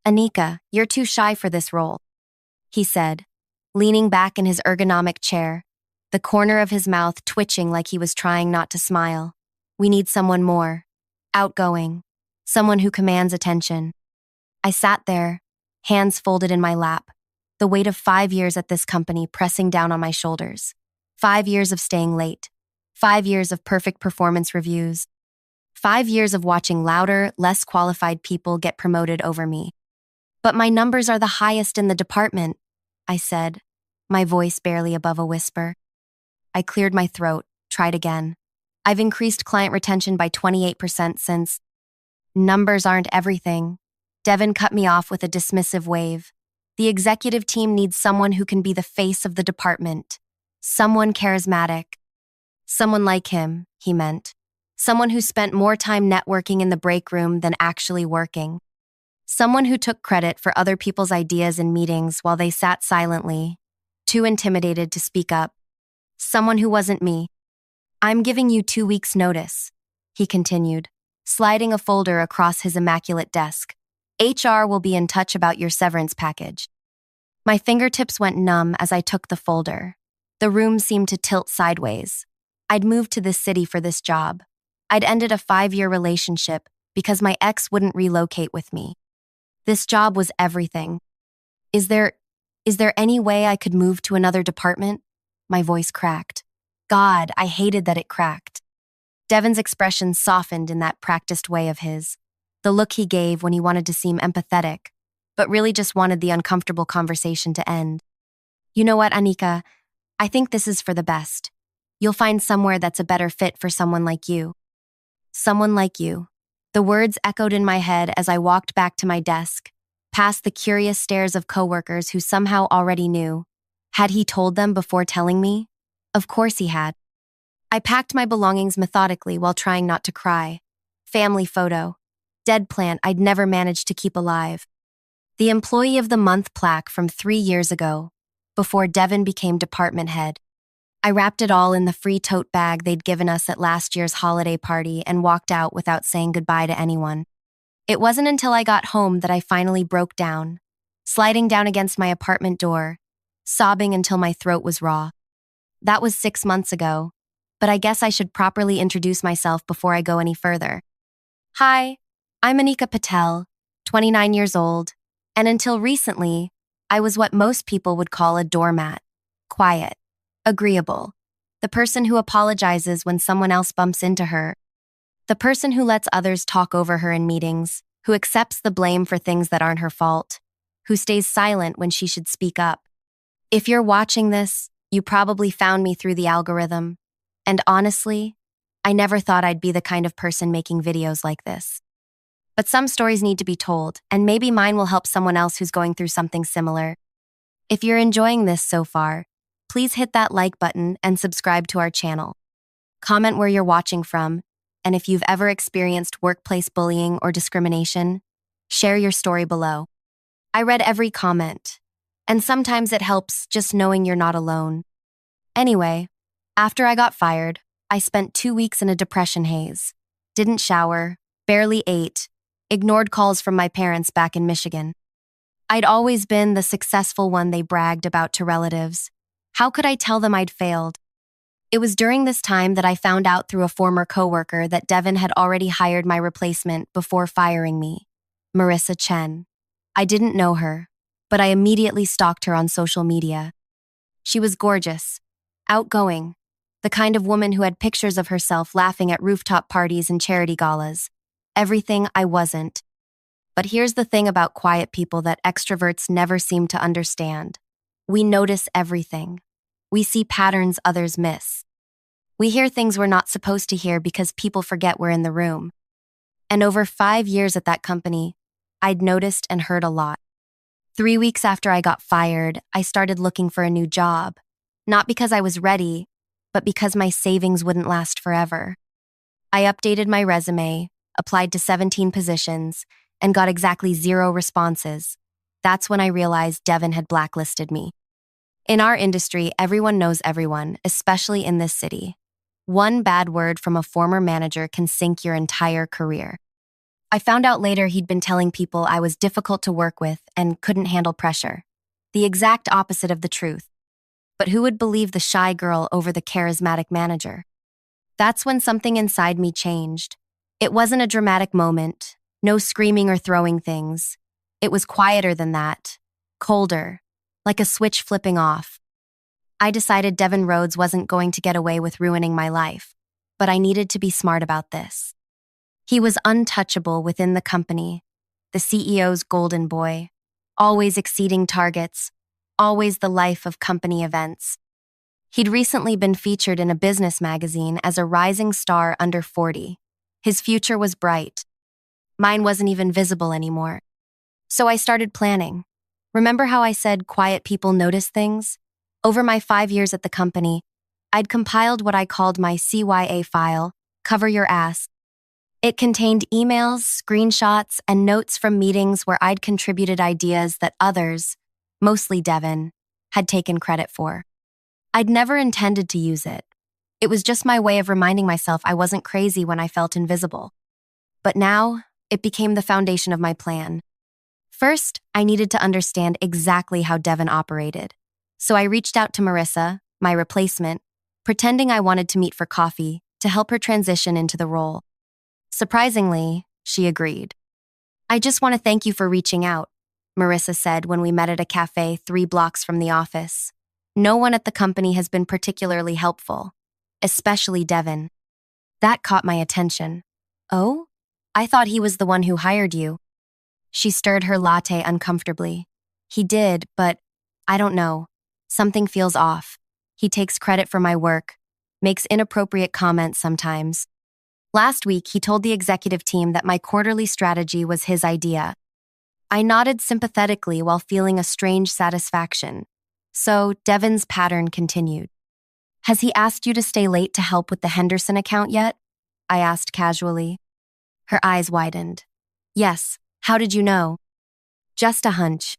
Anika, you're too shy for this role, he said, leaning back in his ergonomic chair, the corner of his mouth twitching like he was trying not to smile. We need someone more outgoing, someone who commands attention. I sat there, hands folded in my lap, the weight of 5 years at this company pressing down on my shoulders. 5 years of staying late. 5 years of perfect performance reviews. 5 years of watching louder, less qualified people get promoted over me. But my numbers are the highest in the department, I said, my voice barely above a whisper. I cleared my throat, tried again. I've increased client retention by 28% since. Numbers aren't everything. Devin cut me off with a dismissive wave. The executive team needs someone who can be the face of the department. Someone charismatic. Someone like him, he meant. Someone who spent more time networking in the break room than actually working. Someone who took credit for other people's ideas in meetings while they sat silently, too intimidated to speak up. Someone who wasn't me. I'm giving you 2 weeks' notice, he continued, sliding a folder across his immaculate desk. HR will be in touch about your severance package. My fingertips went numb as I took the folder. The room seemed to tilt sideways. I'd moved to this city for this job. I'd ended a 5-year relationship because my ex wouldn't relocate with me. This job was everything. Is there any way I could move to another department? My voice cracked. God, I hated that it cracked. Devin's expression softened in that practiced way of his. The look he gave when he wanted to seem empathetic, but really just wanted the uncomfortable conversation to end. You know what, Anika? I think this is for the best. You'll find somewhere that's a better fit for someone like you. Someone like you. The words echoed in my head as I walked back to my desk, past the curious stares of coworkers who somehow already knew. Had he told them before telling me? Of course he had. I packed my belongings methodically while trying not to cry. Family photo. Dead plant I'd never managed to keep alive. The Employee of the Month plaque from 3 years ago, before Devin became department head. I wrapped it all in the free tote bag they'd given us at last year's holiday party and walked out without saying goodbye to anyone. It wasn't until I got home that I finally broke down, sliding down against my apartment door, sobbing until my throat was raw. That was 6 months ago, but I guess I should properly introduce myself before I go any further. Hi, I'm Anika Patel, 29 years old, and until recently, I was what most people would call a doormat. Quiet, agreeable, the person who apologizes when someone else bumps into her, the person who lets others talk over her in meetings, who accepts the blame for things that aren't her fault, who stays silent when she should speak up. If you're watching this, you probably found me through the algorithm, and honestly, I never thought I'd be the kind of person making videos like this. But some stories need to be told, and maybe mine will help someone else who's going through something similar. If you're enjoying this so far, please hit that like button and subscribe to our channel. Comment where you're watching from, and if you've ever experienced workplace bullying or discrimination, share your story below. I read every comment, and sometimes it helps just knowing you're not alone. Anyway, after I got fired, I spent 2 weeks in a depression haze. Didn't shower, barely ate, ignored calls from my parents back in Michigan. I'd always been the successful one they bragged about to relatives. How could I tell them I'd failed? It was during this time that I found out through a former coworker that Devin had already hired my replacement before firing me, Marissa Chen. I didn't know her, but I immediately stalked her on social media. She was gorgeous, outgoing, the kind of woman who had pictures of herself laughing at rooftop parties and charity galas. Everything I wasn't. But here's the thing about quiet people that extroverts never seem to understand. We notice everything. We see patterns others miss. We hear things we're not supposed to hear because people forget we're in the room. And over 5 years at that company, I'd noticed and heard a lot. 3 weeks after I got fired, I started looking for a new job. Not because I was ready, but because my savings wouldn't last forever. I updated my resume, applied to 17 positions, and got exactly 0 responses. That's when I realized Devin had blacklisted me. In our industry, everyone knows everyone, especially in this city. One bad word from a former manager can sink your entire career. I found out later he'd been telling people I was difficult to work with and couldn't handle pressure. The exact opposite of the truth. But who would believe the shy girl over the charismatic manager? That's when something inside me changed. It wasn't a dramatic moment, no screaming or throwing things. It was quieter than that, colder, like a switch flipping off. I decided Devin Rhodes wasn't going to get away with ruining my life, but I needed to be smart about this. He was untouchable within the company, the CEO's golden boy, always exceeding targets, always the life of company events. He'd recently been featured in a business magazine as a rising star under 40. His future was bright. Mine wasn't even visible anymore. So I started planning. Remember how I said quiet people notice things? Over my 5 years at the company, I'd compiled what I called my CYA file, Cover Your Ass. It contained emails, screenshots, and notes from meetings where I'd contributed ideas that others, mostly Devin, had taken credit for. I'd never intended to use it. It was just my way of reminding myself I wasn't crazy when I felt invisible. But now, it became the foundation of my plan. First, I needed to understand exactly how Devin operated. So I reached out to Marissa, my replacement, pretending I wanted to meet for coffee to help her transition into the role. Surprisingly, she agreed. "I just want to thank you for reaching out," Marissa said when we met at a cafe 3 blocks from the office. "No one at the company has been particularly helpful, especially Devin." That caught my attention. "Oh? I thought he was the one who hired you." She stirred her latte uncomfortably. "He did, but I don't know. Something feels off. He takes credit for my work, makes inappropriate comments sometimes. Last week, he told the executive team that my quarterly strategy was his idea." I nodded sympathetically while feeling a strange satisfaction. So Devin's pattern continued. "Has he asked you to stay late to help with the Henderson account yet?" I asked casually. Her eyes widened. "Yes, how did you know?" "Just a hunch."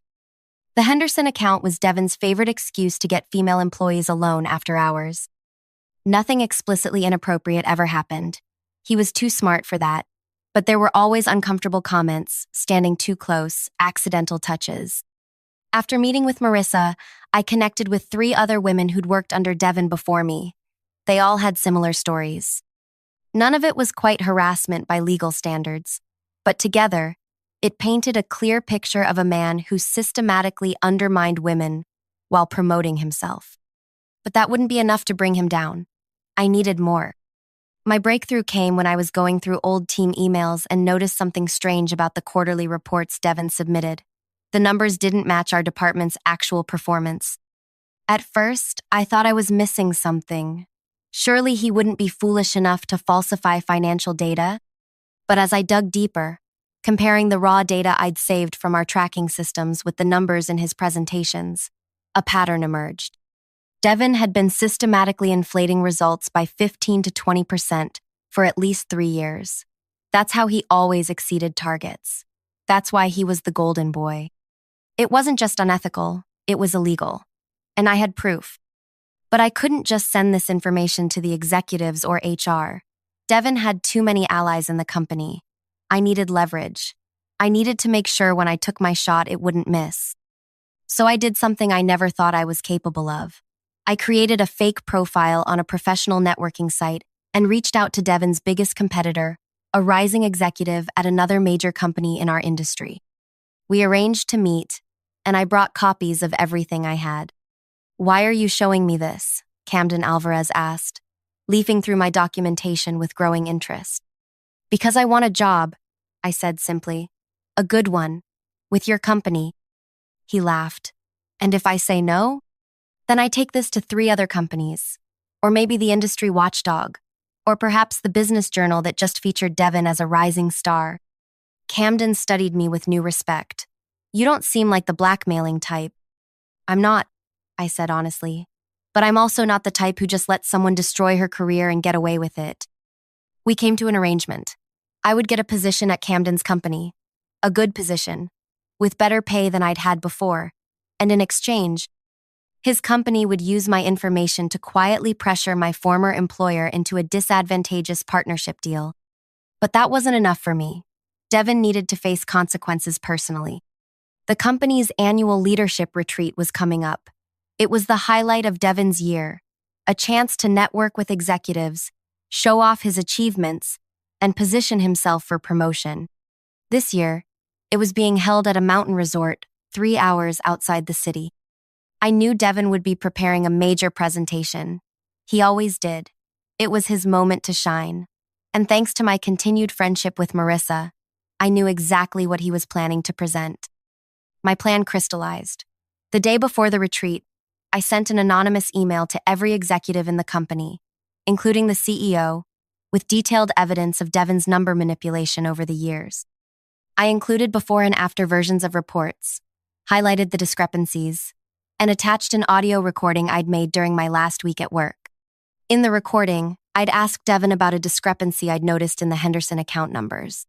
The Henderson account was Devin's favorite excuse to get female employees alone after hours. Nothing explicitly inappropriate ever happened. He was too smart for that. But there were always uncomfortable comments, standing too close, accidental touches. After meeting with Marissa, I connected with 3 other women who'd worked under Devin before me. They all had similar stories. None of it was quite harassment by legal standards, but together, it painted a clear picture of a man who systematically undermined women while promoting himself. But that wouldn't be enough to bring him down. I needed more. My breakthrough came when I was going through old team emails and noticed something strange about the quarterly reports Devin submitted. The numbers didn't match our department's actual performance. At first, I thought I was missing something. Surely he wouldn't be foolish enough to falsify financial data. But as I dug deeper, comparing the raw data I'd saved from our tracking systems with the numbers in his presentations, a pattern emerged. Devin had been systematically inflating results by 15 to 20% for at least 3 years. That's how he always exceeded targets. That's why he was the golden boy. It wasn't just unethical, it was illegal. And I had proof. But I couldn't just send this information to the executives or HR. Devin had too many allies in the company. I needed leverage. I needed to make sure when I took my shot it wouldn't miss. So I did something I never thought I was capable of. I created a fake profile on a professional networking site and reached out to Devin's biggest competitor, a rising executive at another major company in our industry. We arranged to meet, and I brought copies of everything I had. "Why are you showing me this?" Camden Alvarez asked, leafing through my documentation with growing interest. "Because I want a job," I said simply. "A good one. With your company." He laughed. "And if I say no? Then I take this to 3 other companies. Or maybe the industry watchdog. Or perhaps the business journal that just featured Devin as a rising star." Camden studied me with new respect. "You don't seem like the blackmailing type." "I'm not," I said honestly. "But I'm also not the type who just lets someone destroy her career and get away with it." We came to an arrangement. I would get a position at Camden's company. A good position. With better pay than I'd had before. And in exchange, his company would use my information to quietly pressure my former employer into a disadvantageous partnership deal. But that wasn't enough for me. Devin needed to face consequences personally. The company's annual leadership retreat was coming up. It was the highlight of Devin's year, a chance to network with executives, show off his achievements, and position himself for promotion. This year, it was being held at a mountain resort 3 hours outside the city. I knew Devin would be preparing a major presentation. He always did. It was his moment to shine. And thanks to my continued friendship with Marissa, I knew exactly what he was planning to present. My plan crystallized. The day before the retreat, I sent an anonymous email to every executive in the company, including the CEO, with detailed evidence of Devin's number manipulation over the years. I included before and after versions of reports, highlighted the discrepancies, and attached an audio recording I'd made during my last week at work. In the recording, I'd asked Devin about a discrepancy I'd noticed in the Henderson account numbers.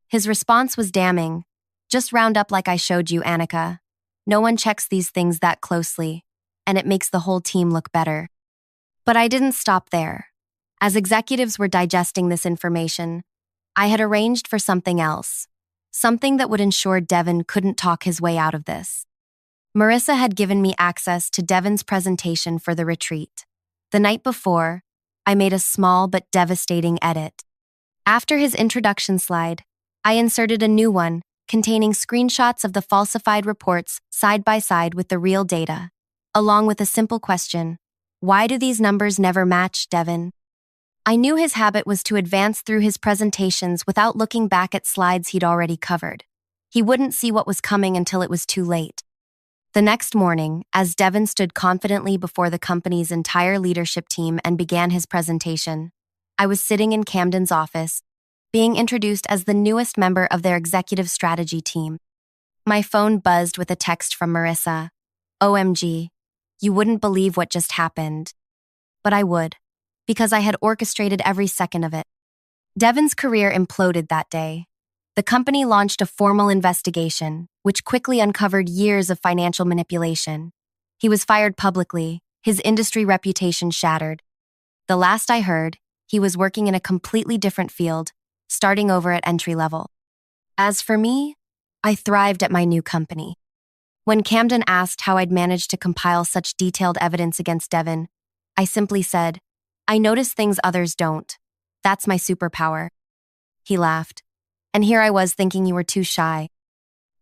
His response was damning. Just round up like I showed you, Anika. No one checks these things that closely, and it makes the whole team look better. But I didn't stop there. As executives were digesting this information, I had arranged for something else, something that would ensure Devin couldn't talk his way out of this. Marissa had given me access to Devin's presentation for the retreat. The night before, I made a small but devastating edit. After his introduction slide, I inserted a new one containing screenshots of the falsified reports side by side with the real data, along with a simple question: why do these numbers never match, Devin? I knew his habit was to advance through his presentations without looking back at slides he'd already covered. He wouldn't see what was coming until it was too late. The next morning, as Devin stood confidently before the company's entire leadership team and began his presentation, I was sitting in Camden's office, being introduced as the newest member of their executive strategy team. My phone buzzed with a text from Marissa. OMG, you wouldn't believe what just happened. But I would, because I had orchestrated every second of it. Devin's career imploded that day. The company launched a formal investigation, which quickly uncovered years of financial manipulation. He was fired publicly, his industry reputation shattered. The last I heard, he was working in a completely different field, starting over at entry level. As for me, I thrived at my new company. When Camden asked how I'd managed to compile such detailed evidence against Devin, I simply said, I notice things others don't. That's my superpower. He laughed. And here I was thinking you were too shy.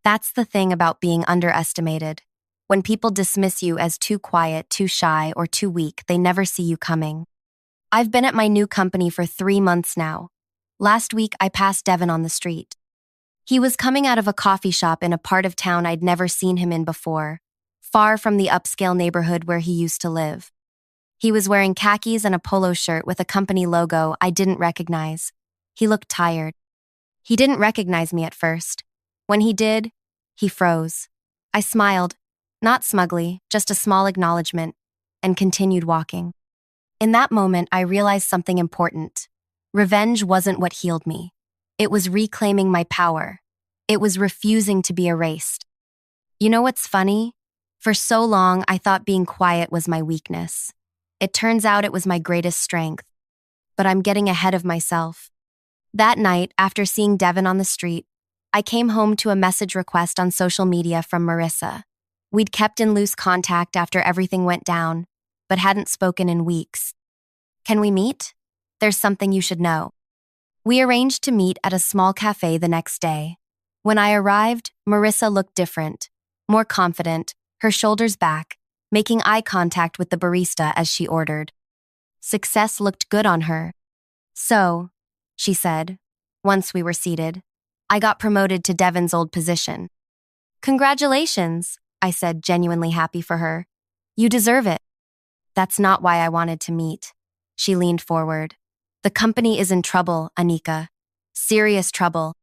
That's the thing about being underestimated. When people dismiss you as too quiet, too shy, or too weak, they never see you coming. I've been at my new company for 3 months now. Last week, I passed Devin on the street. He was coming out of a coffee shop in a part of town I'd never seen him in before, far from the upscale neighborhood where he used to live. He was wearing khakis and a polo shirt with a company logo I didn't recognize. He looked tired. He didn't recognize me at first. When he did, he froze. I smiled, not smugly, just a small acknowledgement, and continued walking. In that moment, I realized something important. Revenge wasn't what healed me. It was reclaiming my power. It was refusing to be erased. You know what's funny? For so long, I thought being quiet was my weakness. It turns out it was my greatest strength. But I'm getting ahead of myself. That night, after seeing Devin on the street, I came home to a message request on social media from Marissa. We'd kept in loose contact after everything went down, but hadn't spoken in weeks. Can we meet? There's something you should know. We arranged to meet at a small cafe the next day. When I arrived, Marissa looked different, more confident, her shoulders back, making eye contact with the barista as she ordered. Success looked good on her. So, she said, once we were seated, I got promoted to Devin's old position. Congratulations, I said, genuinely happy for her. You deserve it. That's not why I wanted to meet. She leaned forward. The company is in trouble, Anika. Serious trouble.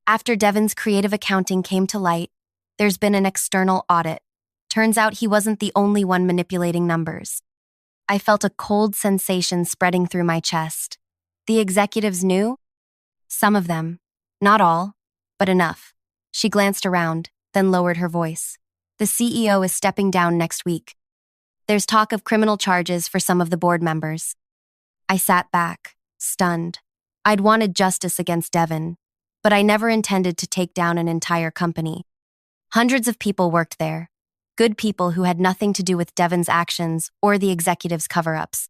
After Devin's creative accounting came to light, there's been an external audit. Turns out he wasn't the only one manipulating numbers. I felt a cold sensation spreading through my chest. The executives knew? Some of them. Not all, but enough. She glanced around, then lowered her voice. The CEO is stepping down next week. There's talk of criminal charges for some of the board members. I sat back, stunned. I'd wanted justice against Devin. but I never intended to take down an entire company. Hundreds of people worked there, good people who had nothing to do with Devon's actions or the executive's cover-ups.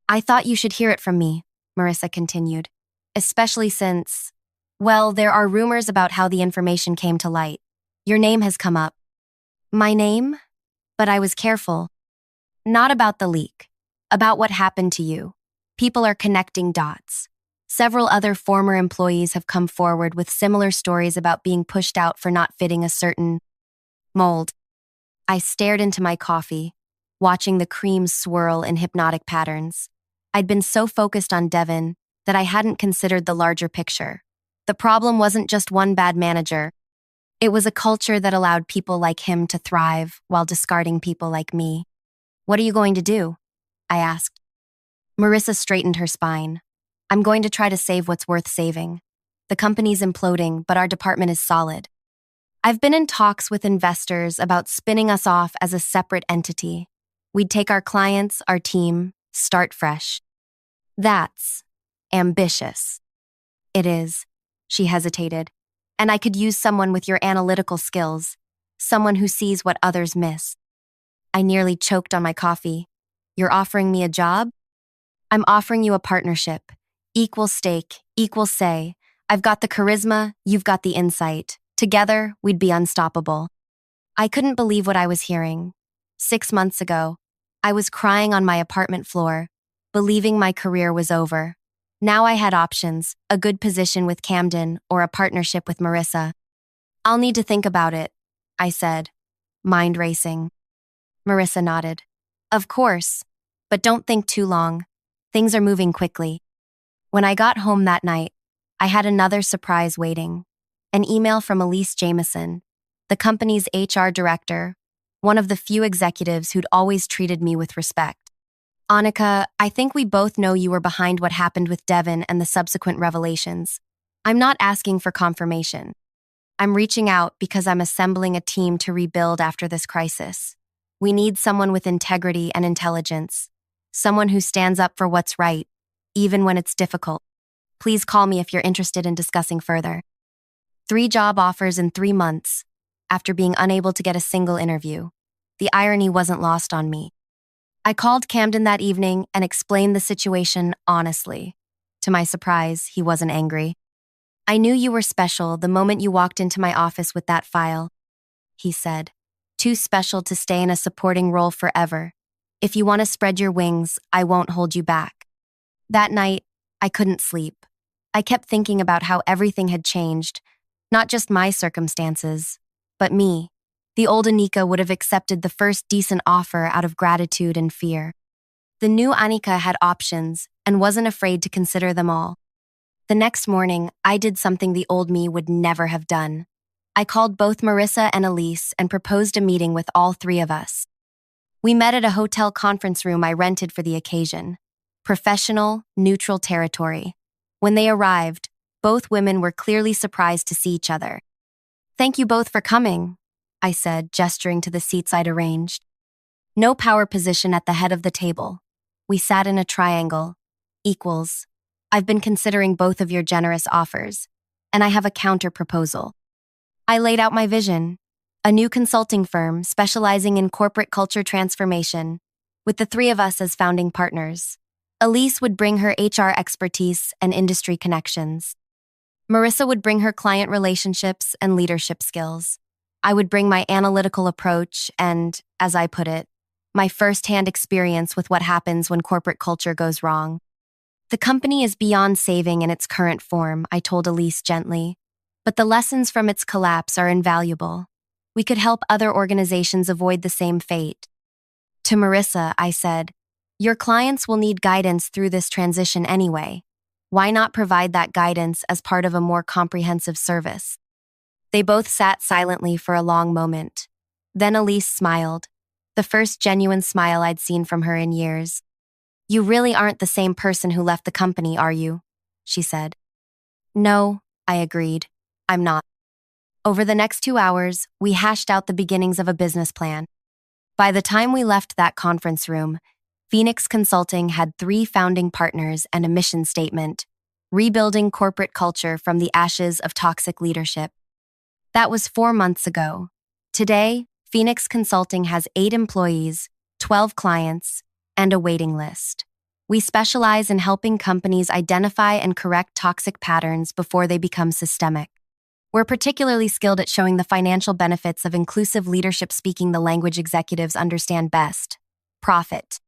I thought you should hear it from me, Marissa continued, especially since, well, there are rumors about how the information came to light. Your name has come up. My name? But I was careful. Not about the leak, about what happened to you. People are connecting dots. Several other former employees have come forward with similar stories about being pushed out for not fitting a certain mold. I stared into my coffee, watching the cream swirl in hypnotic patterns. I'd been so focused on Devon that I hadn't considered the larger picture. The problem wasn't just one bad manager. It was a culture that allowed people like him to thrive while discarding people like me. What are you going to do? I asked. Marissa straightened her spine. I'm going to try to save what's worth saving. The company's imploding, but our department is solid. I've been in talks with investors about spinning us off as a separate entity. We'd take our clients, our team, start fresh. That's ambitious. It is, she hesitated. And I could use someone with your analytical skills, someone who sees what others miss. I nearly choked on my coffee. You're offering me a job? I'm offering you a partnership. Equal stake, equal say. I've got the charisma, you've got the insight. Together, we'd be unstoppable. I couldn't believe what I was hearing. 6 months ago, I was crying on my apartment floor, believing my career was over. Now I had options, a good position with Camden or a partnership with Marissa. I'll need to think about it, I said, mind racing. Marissa nodded. Of course, but don't think too long. Things are moving quickly. When I got home that night, I had another surprise waiting. An email from Elise Jameson, the company's HR director, one of the few executives who'd always treated me with respect. Anika, I think we both know you were behind what happened with Devon and the subsequent revelations. I'm not asking for confirmation. I'm reaching out because I'm assembling a team to rebuild after this crisis. We need someone with integrity and intelligence, someone who stands up for what's right, even when it's difficult. Please call me if you're interested in discussing further. 3 job offers in 3 months, after being unable to get a single interview. The irony wasn't lost on me. I called Camden that evening and explained the situation honestly. To my surprise, he wasn't angry. I knew you were special the moment you walked into my office with that file, he said. Too special to stay in a supporting role forever. If you want to spread your wings, I won't hold you back. That night, I couldn't sleep. I kept thinking about how everything had changed, not just my circumstances, but me. The old Anika would have accepted the first decent offer out of gratitude and fear. The new Anika had options and wasn't afraid to consider them all. The next morning, I did something the old me would never have done. I called both Marissa and Elise and proposed a meeting with all 3 of us. We met at a hotel conference room I rented for the occasion. Professional, neutral territory. When they arrived, both women were clearly surprised to see each other. Thank you both for coming, I said, gesturing to the seats I'd arranged. No power position at the head of the table. We sat in a triangle. Equals. I've been considering both of your generous offers, and I have a counter-proposal. I laid out my vision. A new consulting firm specializing in corporate culture transformation, with the 3 of us as founding partners. Elise would bring her HR expertise and industry connections. Marissa would bring her client relationships and leadership skills. I would bring my analytical approach and, as I put it, my first-hand experience with what happens when corporate culture goes wrong. The company is beyond saving in its current form, I told Elise gently, but the lessons from its collapse are invaluable. We could help other organizations avoid the same fate. To Marissa, I said, your clients will need guidance through this transition anyway. Why not provide that guidance as part of a more comprehensive service? They both sat silently for a long moment. Then Elise smiled, the first genuine smile I'd seen from her in years. You really aren't the same person who left the company, are you? She said. No, I agreed. I'm not. Over the next 2 hours, we hashed out the beginnings of a business plan. By the time we left that conference room, Phoenix Consulting had 3 founding partners and a mission statement. Rebuilding Corporate Culture from the Ashes of Toxic Leadership. That was 4 months ago. Today, Phoenix Consulting has 8 employees, 12 clients, and a waiting list. We specialize in helping companies identify and correct toxic patterns before they become systemic. We're particularly skilled at showing the financial benefits of inclusive leadership, speaking the language executives understand best: profit.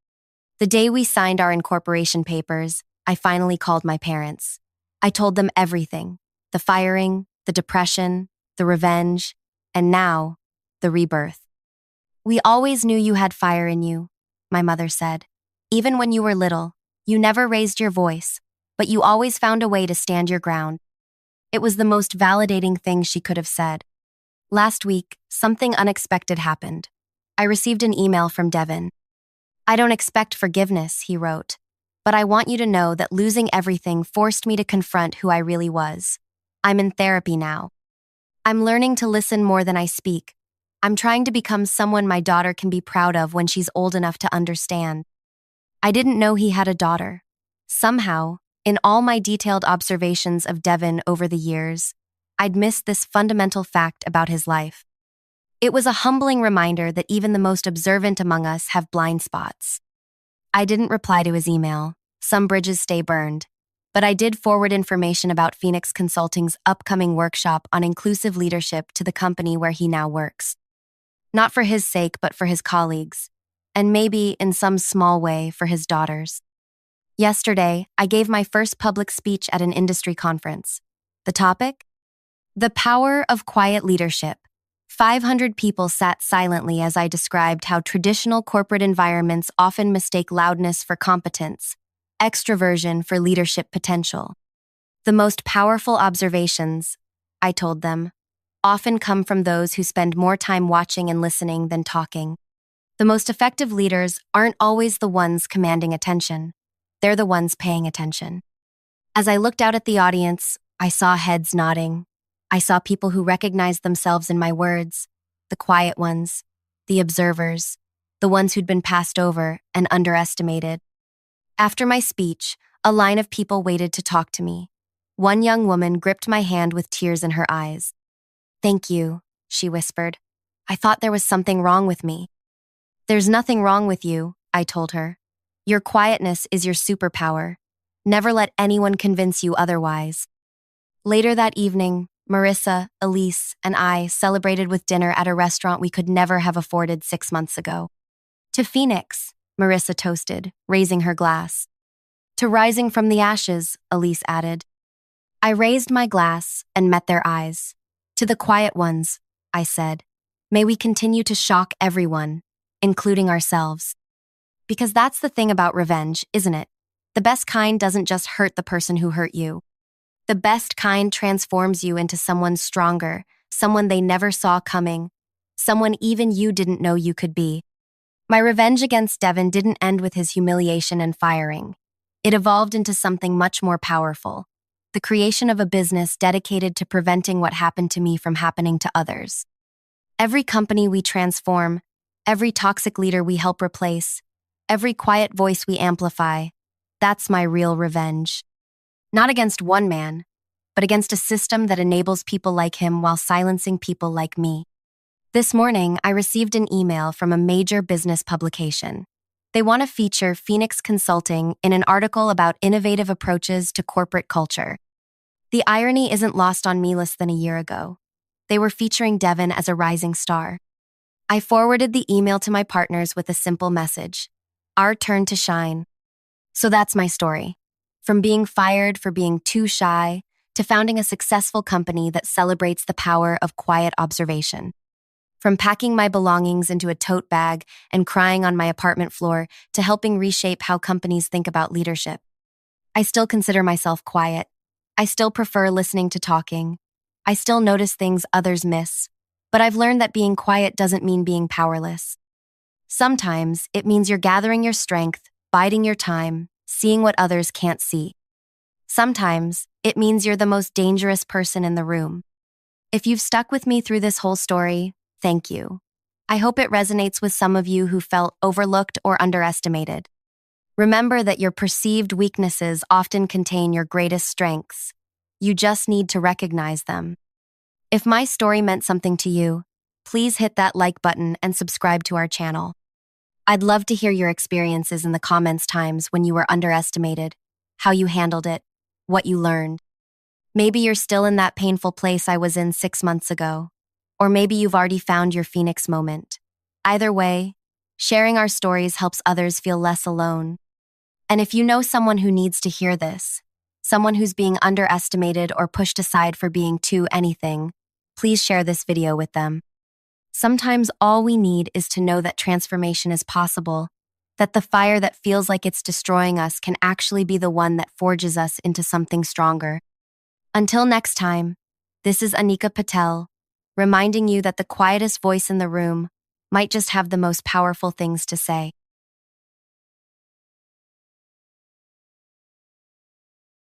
The day we signed our incorporation papers, I finally called my parents. I told them everything: the firing, the depression, the revenge, and now, the rebirth. "We always knew you had fire in you," my mother said. "Even when you were little, you never raised your voice, but you always found a way to stand your ground." It was the most validating thing she could have said. Last week, something unexpected happened. I received an email from Devin. "I don't expect forgiveness," he wrote, "but I want you to know that losing everything forced me to confront who I really was. I'm in therapy now. I'm learning to listen more than I speak. I'm trying to become someone my daughter can be proud of when she's old enough to understand." I didn't know he had a daughter. Somehow, in all my detailed observations of Devin over the years, I'd missed this fundamental fact about his life. It was a humbling reminder that even the most observant among us have blind spots. I didn't reply to his email. Some bridges stay burned. But I did forward information about Phoenix Consulting's upcoming workshop on inclusive leadership to the company where he now works. Not for his sake, but for his colleagues, and maybe, in some small way, for his daughters. Yesterday, I gave my first public speech at an industry conference. The topic? The power of quiet leadership. 500 people sat silently as I described how traditional corporate environments often mistake loudness for competence, extroversion for leadership potential. The most powerful observations, I told them, often come from those who spend more time watching and listening than talking. The most effective leaders aren't always the ones commanding attention. They're the ones paying attention. As I looked out at the audience, I saw heads nodding. I saw people who recognized themselves in my words, the quiet ones, the observers, the ones who'd been passed over and underestimated. After my speech, a line of people waited to talk to me. One young woman gripped my hand with tears in her eyes. "Thank you," she whispered. "I thought there was something wrong with me." "There's nothing wrong with you," I told her. "Your quietness is your superpower. Never let anyone convince you otherwise." Later that evening, Marissa, Elise, and I celebrated with dinner at a restaurant we could never have afforded 6 months ago. "To Phoenix," Marissa toasted, raising her glass. "To rising from the ashes," Elise added. I raised my glass and met their eyes. "To the quiet ones," I said. "May we continue to shock everyone, including ourselves." Because that's the thing about revenge, isn't it? The best kind doesn't just hurt the person who hurt you. The best kind transforms you into someone stronger, someone they never saw coming, someone even you didn't know you could be. My revenge against Devin didn't end with his humiliation and firing. It evolved into something much more powerful: the creation of a business dedicated to preventing what happened to me from happening to others. Every company we transform, every toxic leader we help replace, every quiet voice we amplify, that's my real revenge. Not against one man, but against a system that enables people like him while silencing people like me. This morning, I received an email from a major business publication. They want to feature Phoenix Consulting in an article about innovative approaches to corporate culture. The irony isn't lost on me less than a year ago. They were featuring Devin as a rising star. I forwarded the email to my partners with a simple message: our turn to shine. So that's my story. From being fired for being too shy to founding a successful company that celebrates the power of quiet observation. From packing my belongings into a tote bag and crying on my apartment floor to helping reshape how companies think about leadership. I still consider myself quiet. I still prefer listening to talking. I still notice things others miss. But I've learned that being quiet doesn't mean being powerless. Sometimes it means you're gathering your strength, biding your time, seeing what others can't see. Sometimes it means you're the most dangerous person in the room. If you've stuck with me through this whole story, thank you. I hope it resonates with some of you who felt overlooked or underestimated. Remember that your perceived weaknesses often contain your greatest strengths. You just need to recognize them. If my story meant something to you, please hit that like button and subscribe to our channel. I'd love to hear your experiences in the comments times when you were underestimated, how you handled it, what you learned. Maybe you're still in that painful place I was in 6 months ago, or maybe you've already found your Phoenix moment. Either way, sharing our stories helps others feel less alone. And if you know someone who needs to hear this, someone who's being underestimated or pushed aside for being too anything, please share this video with them. Sometimes all we need is to know that transformation is possible, that the fire that feels like it's destroying us can actually be the one that forges us into something stronger. Until next time, this is Anika Patel, reminding you that the quietest voice in the room might just have the most powerful things to say.